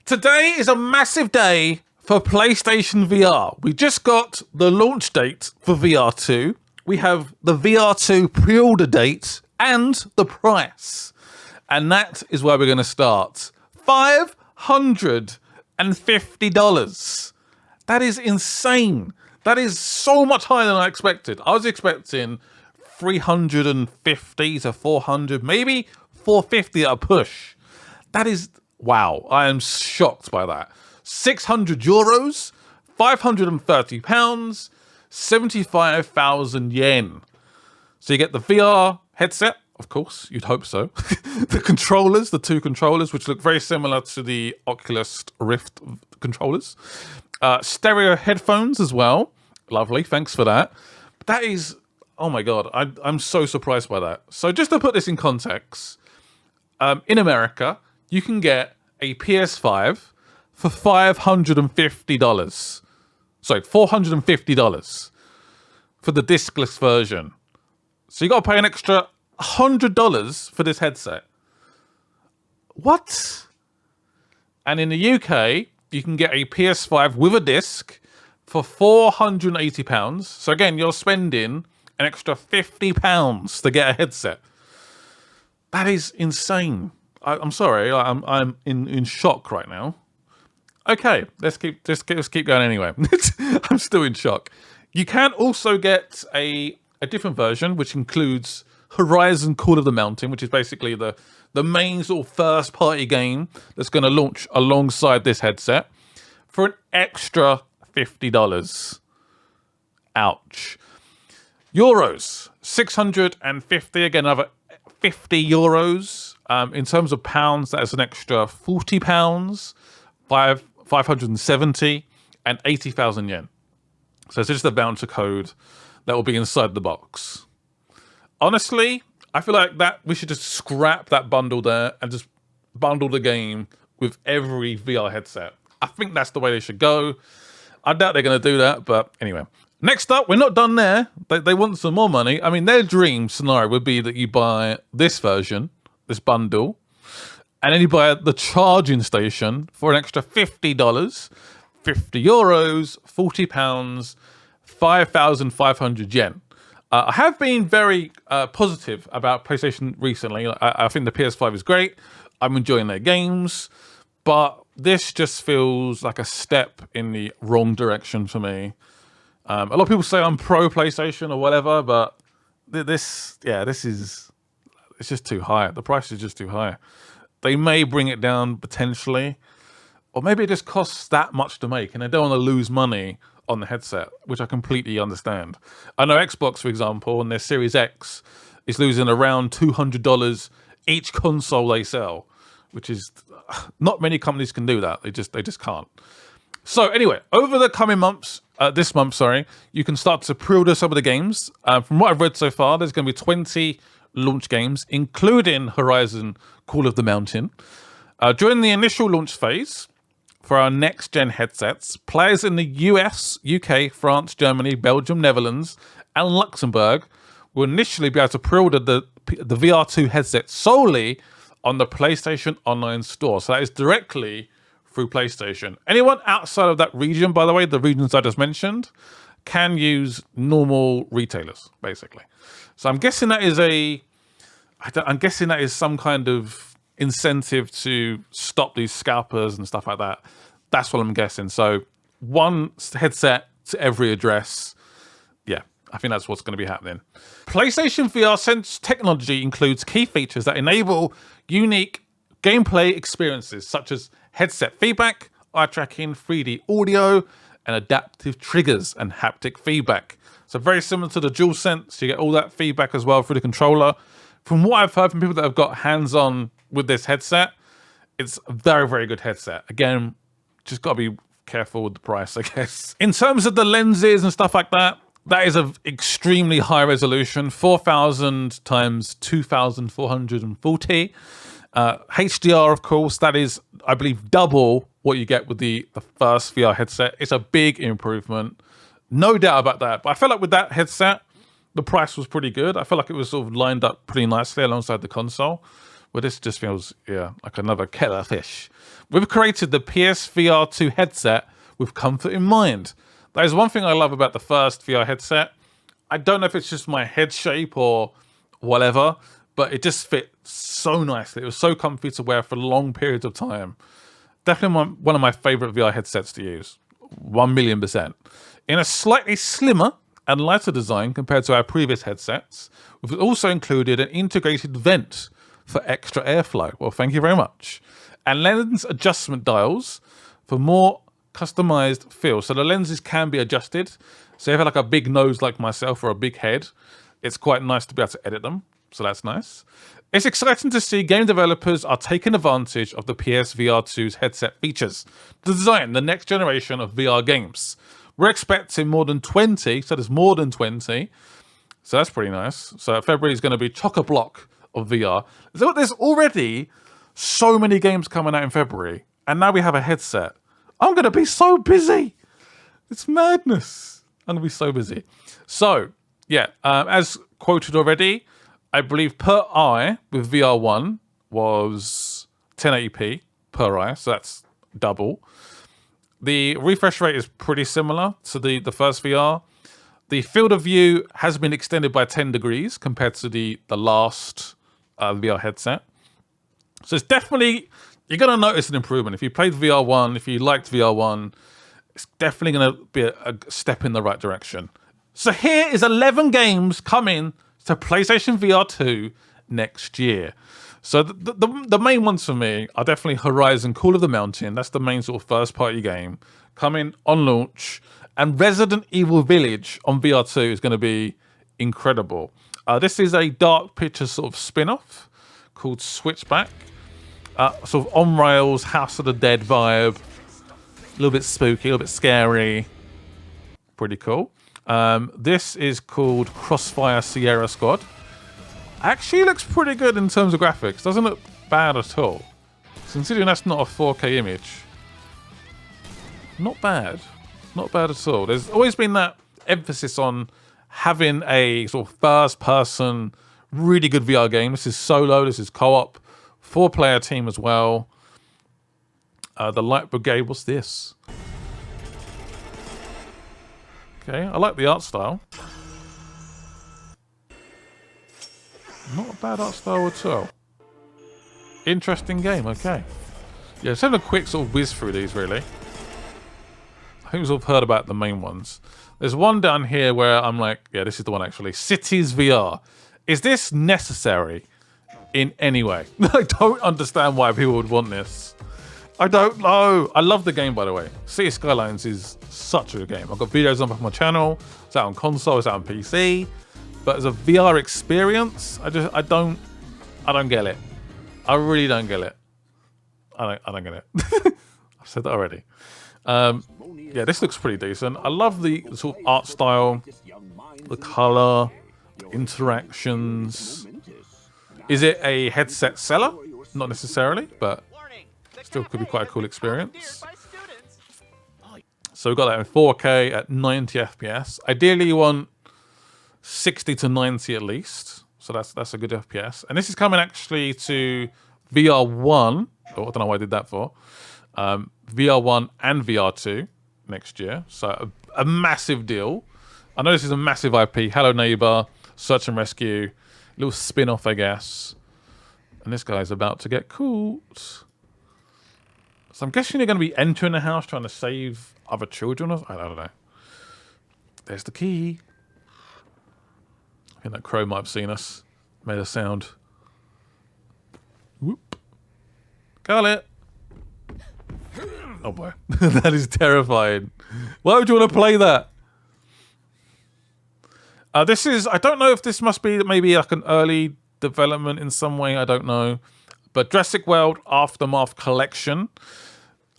Today is a massive day for PlayStation VR. We just got the launch date for VR2. We have the VR2 pre-order date and the price. And that is where we're going to start. $550. That is insane. That is so much higher than I expected. I was expecting 350 to 400, maybe 450 at a push. That is, wow, I am shocked by that. 600 euros, 530 pounds, 75,000 yen. So you get the VR headset, of course, you'd hope so. The controllers, the two controllers, which look very similar to the Oculus Rift controllers. Stereo headphones as well. Lovely, thanks for that. That is, oh my God, I'm so surprised by that. So just to put this in context, in America, you can get a PS5 for $550. Sorry, $450 for the discless version. So you got to pay an extra $100 for this headset. What? And in the UK, you can get a PS5 with a disc for £480. So again, you're spending an extra £50 to get a headset. That is insane. I'm sorry, I'm in shock right now. Okay, let's keep going anyway. I'm still in shock. You can also get a different version, which includes Horizon Call of the Mountain, which is basically the main sort of first party game that's going to launch alongside this headset for an extra $50. Ouch. Euros, 650, again, another 50 euros. In terms of pounds, that is an extra 40 pounds, 570 and 80,000 yen. So it's just a voucher code that will be inside the box. Honestly, I feel like that we should just scrap that bundle there and just bundle the game with every VR headset. I think that's the way they should go. I doubt they're going to do that, but anyway. Next up, we're not done there. They want some more money. I mean, their dream scenario would be that you buy this version, this bundle, and then you buy the charging station for an extra $50, 50 euros, 40 pounds, 5,500 yen. I have been very positive about PlayStation recently. I think the PS5 is great. I'm enjoying their games, but this just feels like a step in the wrong direction for me. A lot of people say I'm pro PlayStation or whatever, but it's just too high. The price is just too high. They may bring it down potentially, or maybe it just costs that much to make and they don't want to lose money on the headset, which I completely understand. I know Xbox, for example, on their Series X is losing around $200 each console they sell, which is not many companies can do that. They just can't. So anyway, over the coming months, this month, you can start to pre-order some of the games. From what I've read so far, there's going to be 20 launch games, including Horizon Call of the Mountain. During the initial launch phase for our next-gen headsets, players in the US, UK, France, Germany, Belgium, Netherlands, and Luxembourg will initially be able to pre-order the VR2 headset solely on the PlayStation Online Store. So that is directly through PlayStation. Anyone outside of that region, by the way, the regions I just mentioned, can use normal retailers, basically. So I'm guessing that is some kind of incentive to stop these scalpers and stuff like that. That's what I'm guessing. So one headset to every address. Yeah, I think that's what's going to be happening. PlayStation VR Sense technology includes key features that enable unique gameplay experiences such as headset feedback, eye tracking, 3D audio, and adaptive triggers and haptic feedback. So very similar to the DualSense, you get all that feedback as well through the controller. From what I've heard from people that have got hands-on with this headset, it's a very, very good headset. Again, just got to be careful with the price, I guess. In terms of the lenses and stuff like that, that is an extremely high resolution, 4,000 times 2,440. HDR, of course, that is, I believe, double what you get with the first VR headset. It's a big improvement. No doubt about that. But I feel like with that headset, the price was pretty good. I feel like it was sort of lined up pretty nicely alongside the console. Well, this just feels, yeah, like another kettle of fish. We've created the PSVR2 headset with comfort in mind. That is one thing I love about the first VR headset. I don't know if it's just my head shape or whatever, but it just fit so nicely. It was so comfy to wear for long periods of time. Definitely one of my favorite VR headsets to use. 1,000,000%. In a slightly slimmer and lighter design compared to our previous headsets, we've also included an integrated vent for extra airflow. Well, thank you very much. And lens adjustment dials for more customized feel. So the lenses can be adjusted. So if you have like a big nose like myself or a big head, it's quite nice to be able to edit them. So that's nice. It's exciting to see game developers are taking advantage of the PSVR2's headset features to design the next generation of VR games. We're expecting more than 20, so there's more than 20. So that's pretty nice. So February is going to be chock-a-block of VR. So there's already so many games coming out in February, and now we have a headset. I'm going to be so busy. It's madness. I'm going to be so busy. So, yeah, as quoted already, I believe per eye with VR1 was 1080p per eye, so that's double. The refresh rate is pretty similar to the first VR. The field of view has been extended by 10 degrees compared to the last VR headset. So it's definitely, you're going to notice an improvement. If you played VR1, if you liked VR1, it's definitely going to be a step in the right direction. So here is 11 games coming to PlayStation VR2 next year. So the main ones for me are definitely Horizon Call of the Mountain. That's the main sort of first-party game coming on launch. And Resident Evil Village on VR2 is going to be incredible. This is a Dark Pictures sort of spin-off called Switchback. Sort of on-rails, House of the Dead vibe. A little bit spooky, a little bit scary. Pretty cool. This is called Crossfire Sierra Squad. Actually looks pretty good in terms of graphics. Doesn't look bad at all. Considering that's not a 4K image. Not bad. Not bad at all. There's always been that emphasis on having a sort of first-person, really good VR game. This is solo, this is co-op, 4-player team as well. The Light Brigade, what's this? Okay, I like the art style. Not a bad art style at all. Interesting game, okay. Yeah, just having a quick sort of whiz through these, really. I think we've all heard about the main ones. There's one down here where I'm like, yeah, this is the one actually. Cities VR. Is this necessary in any way? I don't understand why people would want this. I don't know. I love the game, by the way. City Skylines is such a good game. I've got videos on my channel. It's out on console, it's out on PC. But as a VR experience, I don't get it. I really don't get it. I don't get it. I've said that already. Yeah, this looks pretty decent. I love the sort of art style, the color, the interactions. Is it a headset seller? Not necessarily, but still could be quite a cool experience. So we've got that in 4K at 90 FPS. Ideally, you want 60 to 90 at least. So that's a good FPS. And this is coming actually to VR1. Oh, I don't know why I did that for. VR1 and VR2 next year. So a massive deal. I know this is a massive IP. Hello Neighbor, Search and Rescue. Little spin-off, I guess. And this guy's about to get caught. So I'm guessing you're going to be entering the house trying to save other children. I don't know. There's the key. I think that crow might have seen us. Made a sound. Whoop. Got it. Oh boy. That is terrifying. Why would you want to play that? This is, I don't know if this must be maybe like an early development in some way. I don't know. But Jurassic World Aftermath Collection.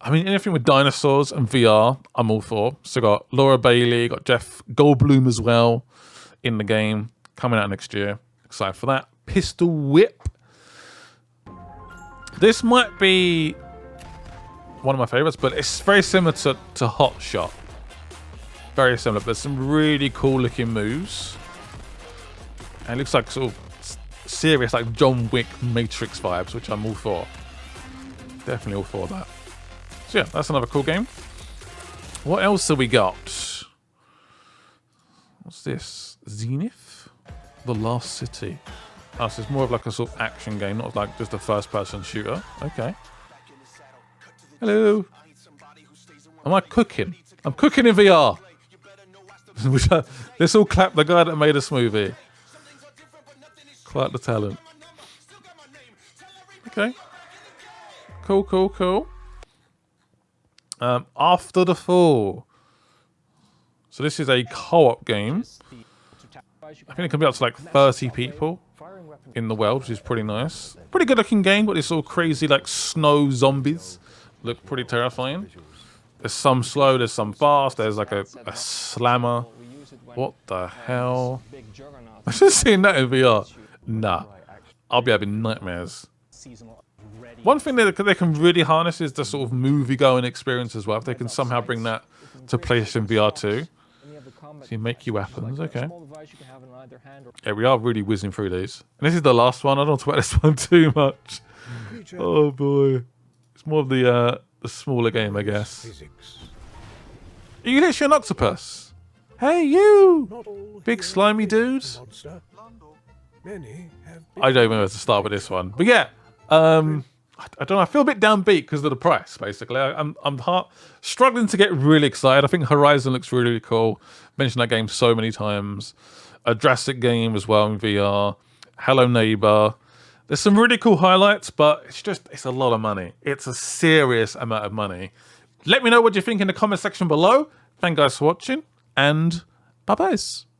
I mean, anything with dinosaurs and VR, I'm all for. So got Laura Bailey, got Jeff Goldblum as well in the game. Coming out next year. Excited for that. Pistol Whip. This might be one of my favorites, but it's very similar to Hot Shot. Very similar, but some really cool looking moves. And it looks like sort of serious, like John Wick Matrix vibes, which I'm all for. Definitely all for that. So yeah, that's another cool game. What else have we got? What's this? Zenith? The Last City. Oh, so it's more of like a sort of action game, not like just a first-person shooter. Okay. Hello. Am I cooking? I'm cooking in VR. Let's all clap the guy that made this movie. Quite the talent. Okay. Cool, cool, cool. After the Fall. So this is a co-op game. I think it can be up to like 30 people in the world, which is pretty nice. Pretty good looking game, but it's all crazy like snow zombies. Look pretty terrifying. There's some slow, there's some fast, there's like a slammer. What the hell? I'm just seeing that in VR. Nah. I'll be having nightmares. One thing that they can really harness is the sort of movie-going experience as well. If they can somehow bring that to PlayStation VR2. So you make your weapons, okay. Yeah, we are really whizzing through these. And this is the last one. I don't talk about this one too much. Oh boy. It's more of the smaller game, I guess. Are you literally an octopus? Hey, you! Big slimy dude. I don't even know where to start with this one. But yeah, I don't know. I feel a bit downbeat because of the price, basically. I'm struggling to get really excited. I think Horizon looks really, really cool. Mentioned that game so many times. A Jurassic game as well in VR. Hello Neighbor. There's some really cool highlights, but it's a lot of money. It's a serious amount of money. Let me know what you think in the comment section below. Thank you guys for watching, and bye-byes.